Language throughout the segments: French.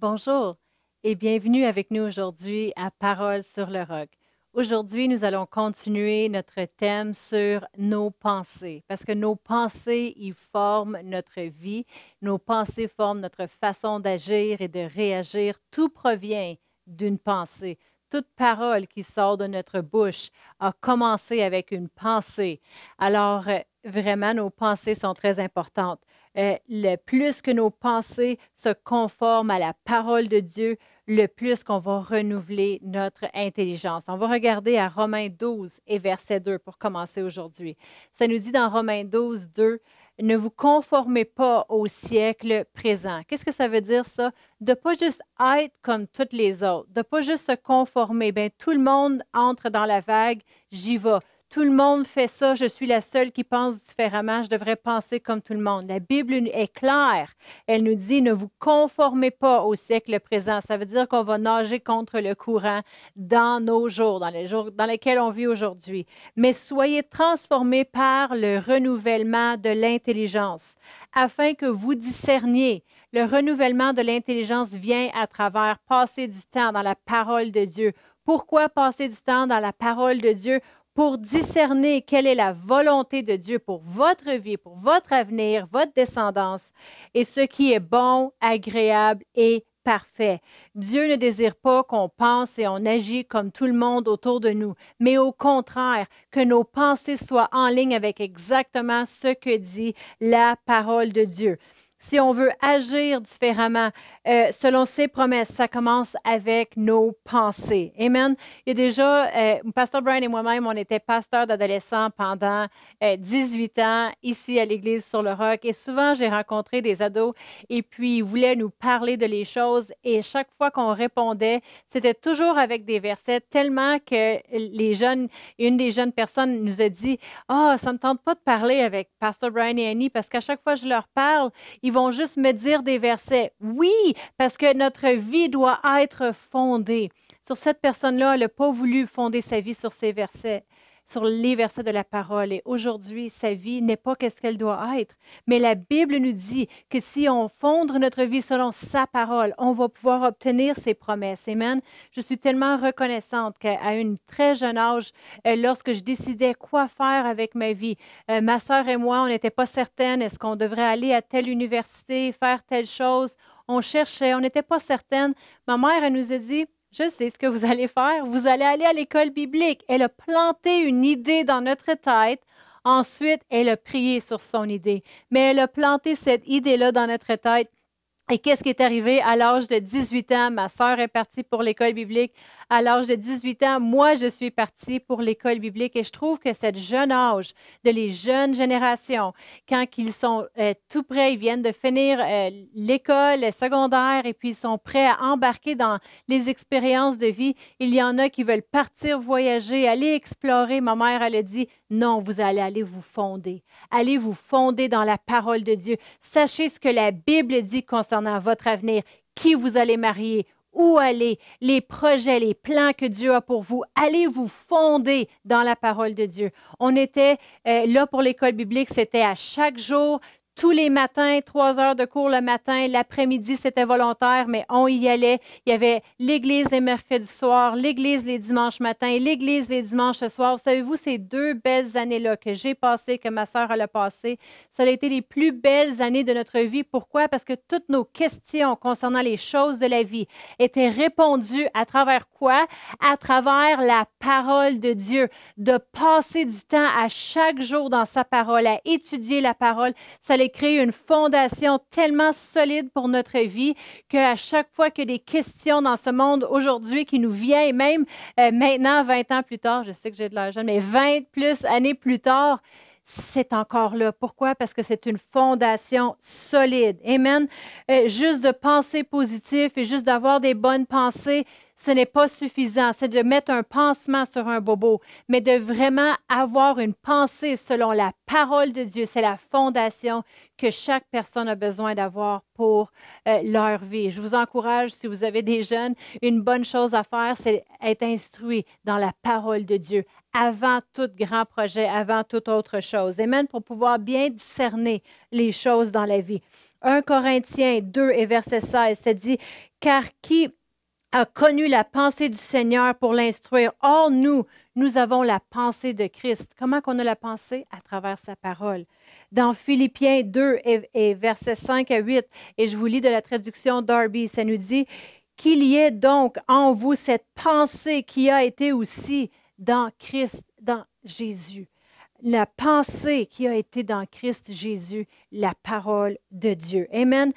Bonjour et bienvenue avec nous aujourd'hui à Paroles sur le roc. Aujourd'hui, nous allons continuer notre thème sur nos pensées, parce que nos pensées, ils forment notre vie, nos pensées forment notre façon d'agir et de réagir. Tout provient d'une pensée. Toute parole qui sort de notre bouche a commencé avec une pensée. Alors, vraiment, nos pensées sont très importantes. Le plus que nos pensées se conforment à la parole de Dieu, le plus qu'on va renouveler notre intelligence. On va regarder à Romains 12 et verset 2 pour commencer aujourd'hui. Ça nous dit dans Romains 12, 2, ne vous conformez pas au siècle présent. Qu'est-ce que ça veut dire ça? De ne pas juste être comme toutes les autres, de ne pas juste se conformer. Bien, tout le monde entre dans la vague, j'y vais. Tout le monde fait ça, je suis la seule qui pense différemment, je devrais penser comme tout le monde. La Bible est claire. Elle nous dit, ne vous conformez pas au siècle présent. Ça veut dire qu'on va nager contre le courant dans nos jours, dans les jours dans lesquels on vit aujourd'hui. Mais soyez transformés par le renouvellement de l'intelligence, afin que vous discerniez. Le renouvellement de l'intelligence vient à travers passer du temps dans la parole de Dieu. Pourquoi passer du temps dans la parole de Dieu? Pour discerner quelle est la volonté de Dieu pour votre vie, pour votre avenir, votre descendance, et ce qui est bon, agréable et parfait. Dieu ne désire pas qu'on pense et on agit comme tout le monde autour de nous, mais au contraire, que nos pensées soient en ligne avec exactement ce que dit la parole de Dieu. Si on veut agir différemment, selon ses promesses, ça commence avec nos pensées. Amen. Il y a déjà, Pasteur Brian et moi-même, on était pasteurs d'adolescents pendant 18 ans ici à l'Église sur le Roc. Et souvent, j'ai rencontré des ados et puis ils voulaient nous parler de les choses. Et chaque fois qu'on répondait, c'était toujours avec des versets, tellement que une des jeunes personnes nous a dit, ah, ça ne me tente pas de parler avec Pasteur Brian et Annie parce qu'à chaque fois que je leur parle, ils vont juste me dire des versets. Oui, parce que notre vie doit être fondée. Sur cette personne-là, elle n'a pas voulu fonder sa vie sur ces versets, sur les versets de la parole. Et aujourd'hui, sa vie n'est pas qu'est-ce qu'elle doit être. Mais la Bible nous dit que si on fonde notre vie selon sa parole, on va pouvoir obtenir ses promesses. Amen. Je suis tellement reconnaissante qu'à un très jeune âge, lorsque je décidais quoi faire avec ma vie, ma sœur et moi, on n'était pas certaines, est-ce qu'on devrait aller à telle université, faire telle chose? On cherchait, on n'était pas certaines. Ma mère, elle nous a dit, je sais ce que vous allez faire. Vous allez aller à l'école biblique. Elle a planté une idée dans notre tête. Ensuite, elle a prié sur son idée. Mais elle a planté cette idée-là dans notre tête. Et qu'est-ce qui est arrivé à l'âge de 18 ans? Ma sœur est partie pour l'école biblique. À l'âge de 18 ans, moi, je suis partie pour l'école biblique. Et je trouve que cette jeune âge, de les jeunes générations, quand ils sont tout prêts, ils viennent de finir l'école secondaire et puis ils sont prêts à embarquer dans les expériences de vie, il y en a qui veulent partir voyager, aller explorer. Ma mère, elle a dit, non, vous allez aller vous fonder. Allez vous fonder dans la parole de Dieu. Sachez ce que la Bible dit concernant votre avenir, qui vous allez marier, où aller, les projets, les plans que Dieu a pour vous. Allez vous fonder dans la parole de Dieu. On était là pour l'école biblique, c'était à chaque jour. Tous les matins, 3 heures de cours le matin, l'après-midi, c'était volontaire, mais on y allait. Il y avait l'église les mercredis soirs, l'église les dimanches matins, l'église les dimanches soirs. Savez-vous, ces 2 belles années-là que j'ai passées, que ma sœur a passées, ça a été les plus belles années de notre vie. Pourquoi? Parce que toutes nos questions concernant les choses de la vie étaient répondues à travers quoi? À travers la parole de Dieu. De passer du temps à chaque jour dans sa parole, à étudier la parole, ça allait créer une fondation tellement solide pour notre vie qu'à chaque fois qu'il y a des questions dans ce monde aujourd'hui qui nous viennent, et même maintenant, 20 ans plus tard, je sais que j'ai de l'argent, mais 20 plus années plus tard, c'est encore là. Pourquoi? Parce que c'est une fondation solide. Amen. Juste de penser positif et juste d'avoir des bonnes pensées, ce n'est pas suffisant. C'est de mettre un pansement sur un bobo, mais de vraiment avoir une pensée selon la parole de Dieu. C'est la fondation que chaque personne a besoin d'avoir pour leur vie. Je vous encourage, si vous avez des jeunes, une bonne chose à faire, c'est être instruit dans la parole de Dieu avant tout grand projet, avant toute autre chose. Amen, pour pouvoir bien discerner les choses dans la vie. 1 Corinthiens 2 et verset 16, ça dit, « Car qui a connu la pensée du Seigneur pour l'instruire? Or, nous avons la pensée de Christ. » Comment qu'on a la pensée? À travers sa parole. Dans Philippiens 2 et versets 5 à 8, et je vous lis de la traduction Darby, ça nous dit, « Qu'il y ait donc en vous cette pensée qui a été aussi dans Christ, dans Jésus. » La pensée qui a été dans Christ Jésus, la parole de Dieu. Amen.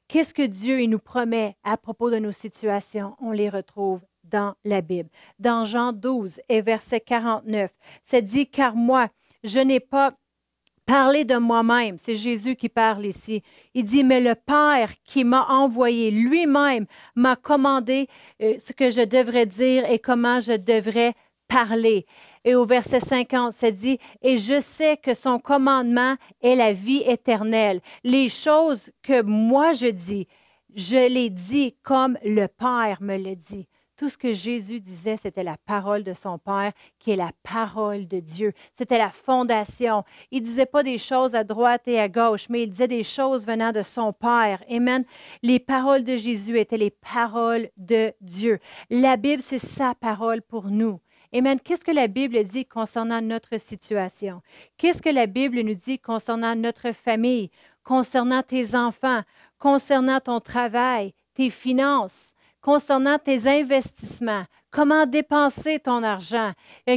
Qu'est-ce que Dieu il nous promet à propos de nos situations? On les retrouve dans la Bible. Dans Jean 12 et verset 49, ça dit, « Car moi, je n'ai pas parlé de moi-même. » C'est Jésus qui parle ici. Il dit, « Mais le Père qui m'a envoyé lui-même m'a commandé ce que je devrais dire et comment je devrais parler. » Et au verset 50, ça dit, « Et je sais que son commandement est la vie éternelle. Les choses que moi je dis, je les dis comme le Père me le dit. » Tout ce que Jésus disait, c'était la parole de son Père, qui est la parole de Dieu. C'était la fondation. Il ne disait pas des choses à droite et à gauche, mais il disait des choses venant de son Père. Amen. Les paroles de Jésus étaient les paroles de Dieu. La Bible, c'est sa parole pour nous. Amen. Qu'est-ce que la Bible dit concernant notre situation? Qu'est-ce que la Bible nous dit concernant notre famille, concernant tes enfants, concernant ton travail, tes finances, concernant tes investissements? Comment dépenser ton argent?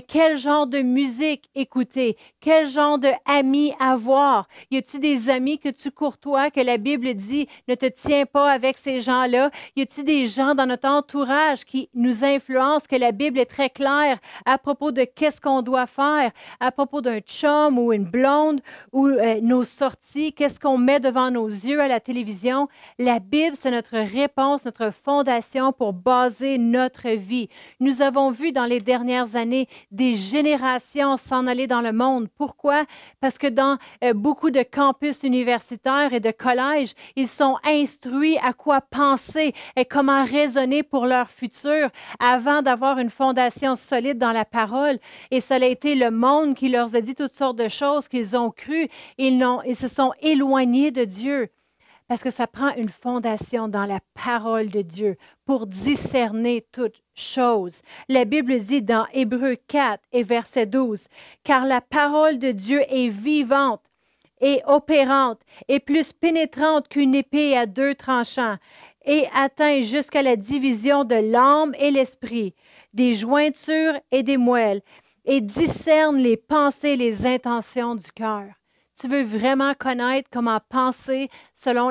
Quel genre de musique écouter? Quel genre d'amis avoir? Y a-t-il des amis que tu courtoies, que la Bible dit ne te tiens pas avec ces gens-là? Y a-t-il des gens dans notre entourage qui nous influencent, que la Bible est très claire à propos de qu'est-ce qu'on doit faire, à propos d'un chum ou une blonde, ou nos sorties, qu'est-ce qu'on met devant nos yeux à la télévision? La Bible, c'est notre réponse, notre fondation pour baser notre vie. Nous avons vu dans les dernières années des générations s'en aller dans le monde. Pourquoi? Parce que dans beaucoup de campus universitaires et de collèges, ils sont instruits à quoi penser et comment raisonner pour leur futur avant d'avoir une fondation solide dans la parole. Et ça a été le monde qui leur a dit toutes sortes de choses qu'ils ont crues. Ils se sont éloignés de Dieu. Parce que ça prend une fondation dans la parole de Dieu pour discerner toutes choses. La Bible dit dans Hébreux 4 et verset 12, « Car la parole de Dieu est vivante et opérante et plus pénétrante qu'une épée à deux tranchants et atteint jusqu'à la division de l'âme et l'esprit, des jointures et des moelles, et discerne les pensées et les intentions du cœur. » Tu veux vraiment connaître comment penser selon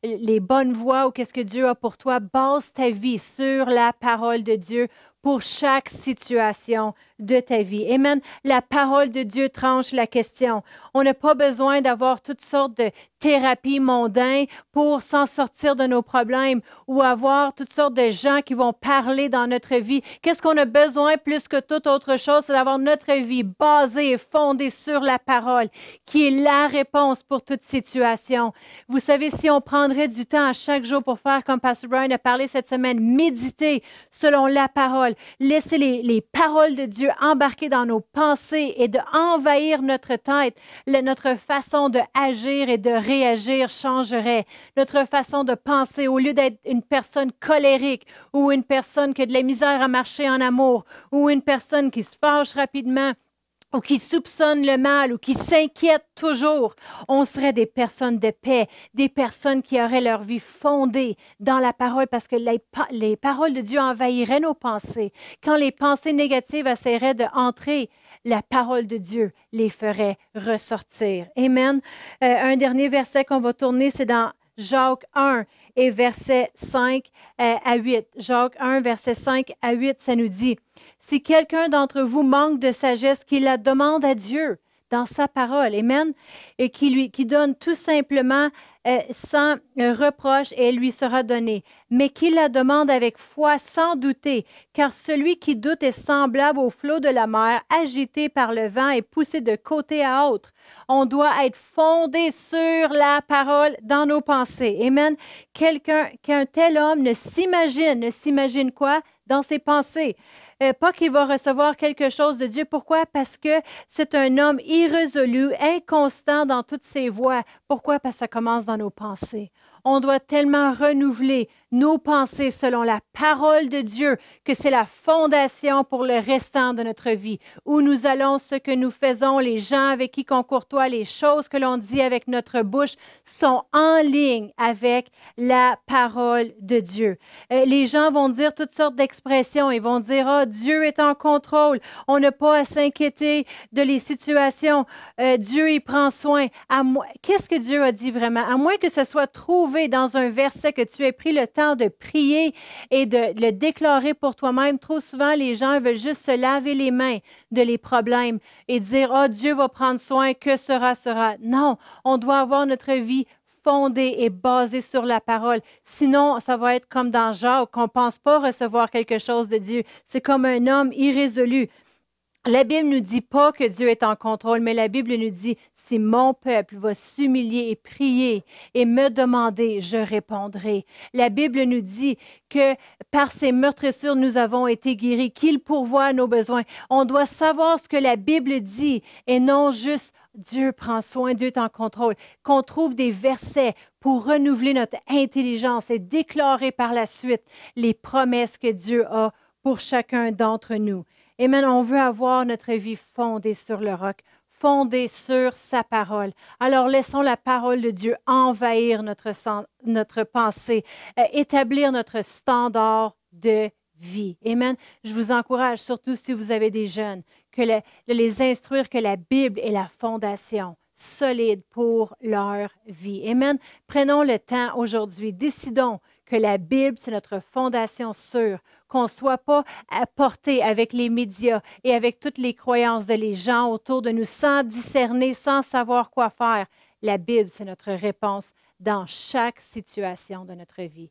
les bonnes voies ou qu'est-ce que Dieu a pour toi, base ta vie sur la parole de Dieu pour chaque situation de ta vie. Amen. La parole de Dieu tranche la question. On n'a pas besoin d'avoir toutes sortes de thérapies mondaines pour s'en sortir de nos problèmes ou avoir toutes sortes de gens qui vont parler dans notre vie. Qu'est-ce qu'on a besoin plus que toute autre chose? C'est d'avoir notre vie basée et fondée sur la parole, qui est la réponse pour toute situation. Vous savez, si on prendrait du temps à chaque jour pour faire comme Pastor Brian a parlé cette semaine, méditer selon la parole, laisser les paroles de Dieu embarquer dans nos pensées et d'envahir notre tête, notre façon d'agir et de réagir changerait. Notre façon de penser, au lieu d'être une personne colérique ou une personne qui a de la misère à marcher en amour ou une personne qui se fâche rapidement, ou qui soupçonnent le mal, ou qui s'inquiètent toujours, on serait des personnes de paix, des personnes qui auraient leur vie fondée dans la parole, parce que les paroles de Dieu envahiraient nos pensées. Quand les pensées négatives essaieraient d'entrer, la parole de Dieu les ferait ressortir. Amen. Un dernier verset qu'on va tourner, c'est dans Jacques 1 et verset 5 à 8. Jacques 1, verset 5 à 8, ça nous dit, « Si quelqu'un d'entre vous manque de sagesse, qu'il la demande à Dieu dans sa parole, amen, et qui donne tout simplement sans reproche et elle lui sera donnée, mais qu'il la demande avec foi sans douter, car celui qui doute est semblable au flot de la mer, agité par le vent et poussé de côté à autre. » On doit être fondé sur la parole dans nos pensées. Amen. Qu'un tel homme ne s'imagine quoi? Dans ses pensées. pas qu'il va recevoir quelque chose de Dieu. Pourquoi? Parce que c'est un homme irrésolu, inconstant dans toutes ses voies. Pourquoi? Parce que ça commence dans nos pensées. On doit tellement renouveler nos pensées selon la parole de Dieu que c'est la fondation pour le restant de notre vie. Où nous allons, ce que nous faisons, les gens avec qui on courtoie, les choses que l'on dit avec notre bouche sont en ligne avec la parole de Dieu. Les gens vont dire toutes sortes d'expressions. Ils vont dire, ah, Dieu est en contrôle. On n'a pas à s'inquiéter de les situations. Dieu, il prend soin. Qu'est-ce que Dieu a dit vraiment? À moins que ce soit trouvé dans un verset que tu aies pris le temps de prier et de le déclarer pour toi-même. Trop souvent, les gens veulent juste se laver les mains de les problèmes et dire, ah, Dieu va prendre soin, que sera, sera. Non, on doit avoir notre vie fondée et basée sur la parole. Sinon, ça va être comme dans Jacques, qu'on ne pense pas recevoir quelque chose de Dieu. C'est comme un homme irrésolu. La Bible ne nous dit pas que Dieu est en contrôle, mais la Bible nous dit, si mon peuple va s'humilier et prier et me demander, je répondrai. La Bible nous dit que par ses meurtrissures, nous avons été guéris, qu'il pourvoit à nos besoins. On doit savoir ce que la Bible dit et non juste Dieu prend soin, Dieu est en contrôle. Qu'on trouve des versets pour renouveler notre intelligence et déclarer par la suite les promesses que Dieu a pour chacun d'entre nous. Et maintenant, on veut avoir notre vie fondée sur le roc, fondée sur sa parole. Alors, laissons la parole de Dieu envahir notre pensée, établir notre standard de vie. Amen. Je vous encourage, surtout si vous avez des jeunes, de les instruire que la Bible est la fondation solide pour leur vie. Amen. Prenons le temps aujourd'hui, décidons que la Bible, c'est notre fondation sûre, qu'on ne soit pas porté avec les médias et avec toutes les croyances de les gens autour de nous sans discerner, sans savoir quoi faire. La Bible, c'est notre réponse dans chaque situation de notre vie.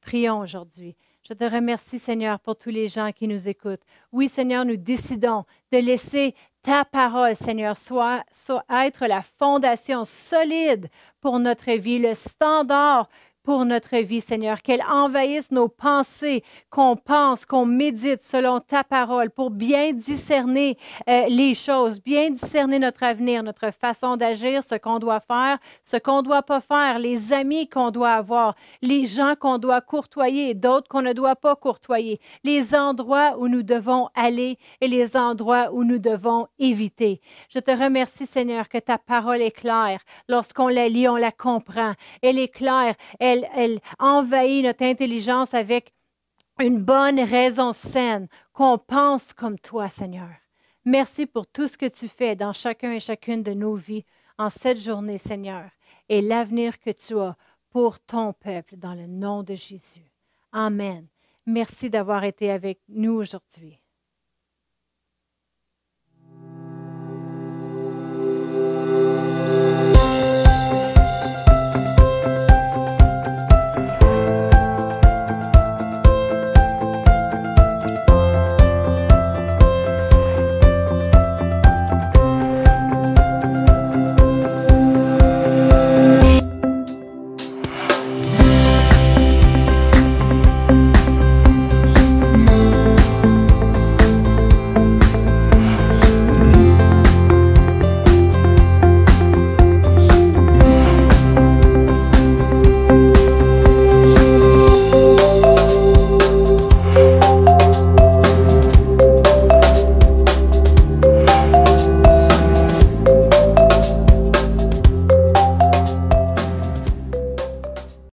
Prions aujourd'hui. Je te remercie, Seigneur, pour tous les gens qui nous écoutent. Oui, Seigneur, nous décidons de laisser ta parole, Seigneur, soit être la fondation solide pour notre vie, le standard pour notre vie, Seigneur, qu'elle envahisse nos pensées, qu'on pense, qu'on médite selon ta parole pour bien discerner les choses, bien discerner notre avenir, notre façon d'agir, ce qu'on doit faire, ce qu'on ne doit pas faire, les amis qu'on doit avoir, les gens qu'on doit courtoyer, d'autres qu'on ne doit pas courtoyer, les endroits où nous devons aller et les endroits où nous devons éviter. Je te remercie, Seigneur, que ta parole est claire. Lorsqu'on la lit, on la comprend. Elle est claire. Elle envahit notre intelligence avec une bonne raison saine, qu'on pense comme toi, Seigneur. Merci pour tout ce que tu fais dans chacun et chacune de nos vies en cette journée, Seigneur, et l'avenir que tu as pour ton peuple dans le nom de Jésus. Amen. Merci d'avoir été avec nous aujourd'hui.